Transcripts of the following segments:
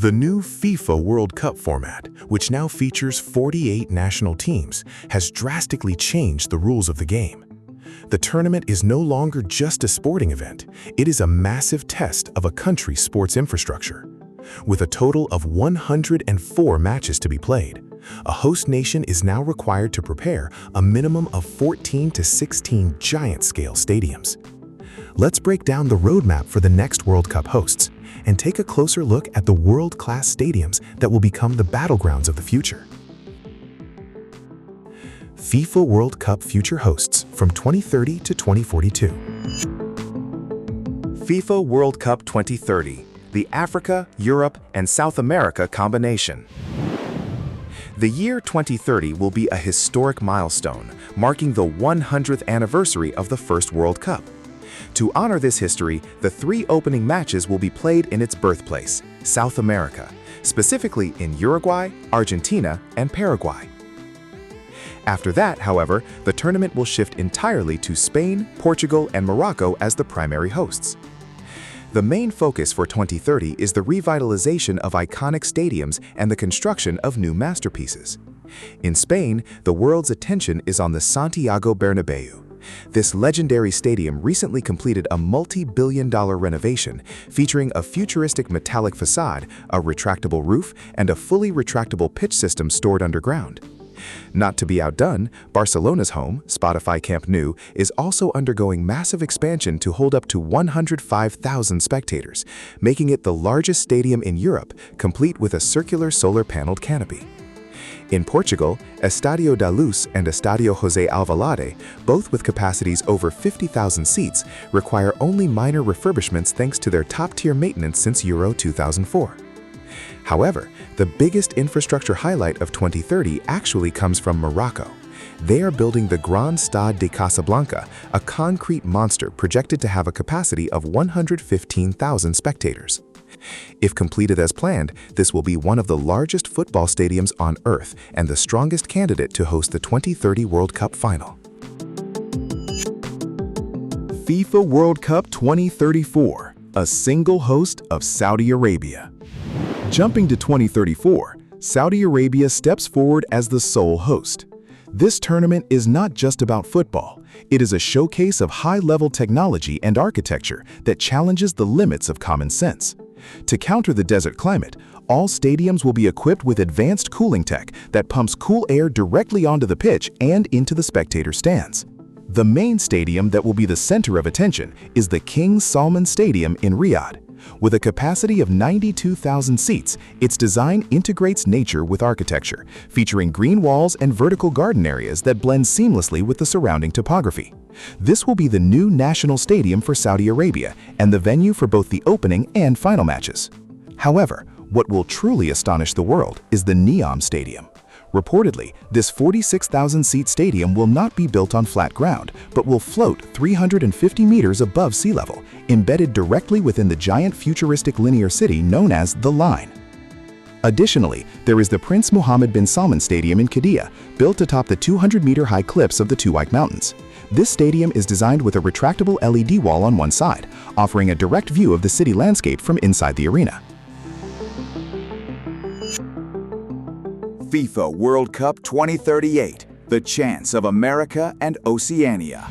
The new FIFA World Cup format, which now features 48 national teams, has drastically changed the rules of the game. The tournament is no longer just a sporting event, it is a massive test of a country's sports infrastructure. With a total of 104 matches to be played, a host nation is now required to prepare a minimum of 14 to 16 giant-scale stadiums. Let's break down the roadmap for the next World Cup hosts and take a closer look at the world-class stadiums that will become the battlegrounds of the future. FIFA World Cup future hosts from 2030 to 2042. FIFA World Cup 2030, the Africa, Europe, and South America combination. The year 2030 will be a historic milestone, marking the 100th anniversary of the first World Cup. To honor this history, the 3 opening matches will be played in its birthplace, South America, specifically in Uruguay, Argentina, and Paraguay. After that, however, the tournament will shift entirely to Spain, Portugal, and Morocco as the primary hosts. The main focus for 2030 is the revitalization of iconic stadiums and the construction of new masterpieces. In Spain, the world's attention is on the Santiago Bernabéu. This legendary stadium recently completed a multi-billion-dollar renovation featuring a futuristic metallic facade, a retractable roof, and a fully retractable pitch system stored underground. Not to be outdone, Barcelona's home, Spotify Camp Nou, is also undergoing massive expansion to hold up to 105,000 spectators, making it the largest stadium in Europe, complete with a circular solar-paneled canopy. In Portugal, Estádio da Luz and Estádio José Alvalade, both with capacities over 50,000 seats, require only minor refurbishments thanks to their top-tier maintenance since Euro 2004. However, the biggest infrastructure highlight of 2030 actually comes from Morocco. They are building the Grand Stade de Casablanca, a concrete monster projected to have a capacity of 115,000 spectators. If completed as planned, this will be one of the largest football stadiums on Earth and the strongest candidate to host the 2030 World Cup final. FIFA World Cup 2034, a single host of Saudi Arabia. Jumping to 2034, Saudi Arabia steps forward as the sole host. This tournament is not just about football. It is a showcase of high-level technology and architecture that challenges the limits of common sense. To counter the desert climate, all stadiums will be equipped with advanced cooling tech that pumps cool air directly onto the pitch and into the spectator stands. The main stadium that will be the center of attention is the King Salman Stadium in Riyadh. With a capacity of 92,000 seats, its design integrates nature with architecture, featuring green walls and vertical garden areas that blend seamlessly with the surrounding topography. This will be the new national stadium for Saudi Arabia and the venue for both the opening and final matches. However, what will truly astonish the world is the Neom Stadium. Reportedly, this 46,000-seat stadium will not be built on flat ground, but will float 350 meters above sea level, embedded directly within the giant futuristic linear city known as The Line. Additionally, there is the Prince Mohammed bin Salman Stadium in Qiddiya, built atop the 200-meter-high cliffs of the Tuwaiq Mountains. This stadium is designed with a retractable LED wall on one side, offering a direct view of the city landscape from inside the arena. FIFA World Cup 2038, the chance of America and Oceania.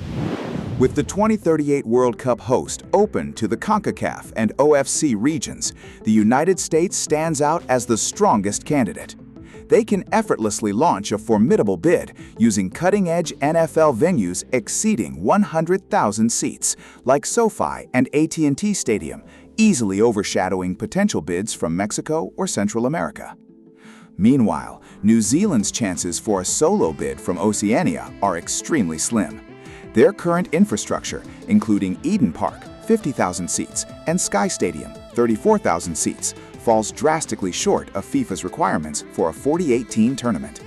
With the 2038 World Cup host open to the CONCACAF and OFC regions, the United States stands out as the strongest candidate. They can effortlessly launch a formidable bid using cutting-edge NFL venues exceeding 100,000 seats, like SoFi and AT&T Stadium, easily overshadowing potential bids from Mexico or Central America. Meanwhile, New Zealand's chances for a solo bid from Oceania are extremely slim. Their current infrastructure, including Eden Park, 50,000 seats, and Sky Stadium, 34,000 seats, falls drastically short of FIFA's requirements for a 48-team tournament.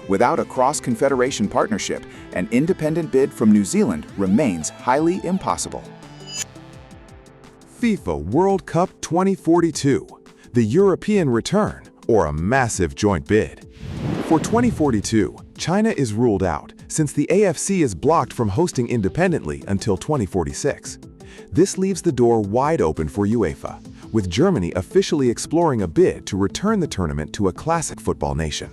Without a cross-confederation partnership, an independent bid from New Zealand remains highly impossible. FIFA World Cup 2042, the European return, or a massive joint bid. For 2042, China is ruled out since the AFC is blocked from hosting independently until 2046. This leaves the door wide open for UEFA, with Germany officially exploring a bid to return the tournament to a classic football nation.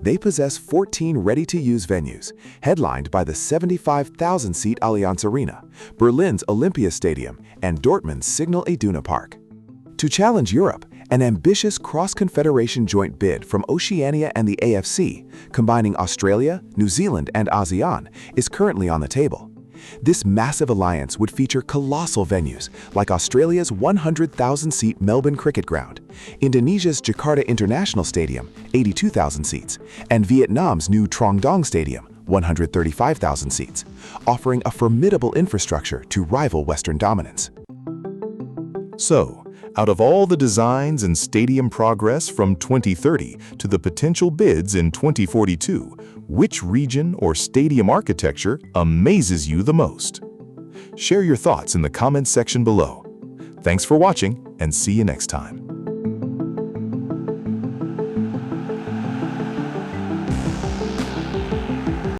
They possess 14 ready-to-use venues, headlined by the 75,000-seat Allianz Arena, Berlin's Olympia Stadium, and Dortmund's Signal Iduna Park. To challenge Europe, an ambitious cross-confederation joint bid from Oceania and the AFC, combining Australia, New Zealand, and ASEAN, is currently on the table. This massive alliance would feature colossal venues like Australia's 100,000-seat Melbourne Cricket Ground, Indonesia's Jakarta International Stadium, 82,000 seats, and Vietnam's new Trong Dong Stadium, 135,000 seats, offering a formidable infrastructure to rival Western dominance. So, out of all the designs and stadium progress from 2030 to the potential bids in 2042, which region or stadium architecture amazes you the most? Share your thoughts in the comments section below. Thanks for watching, and see you next time.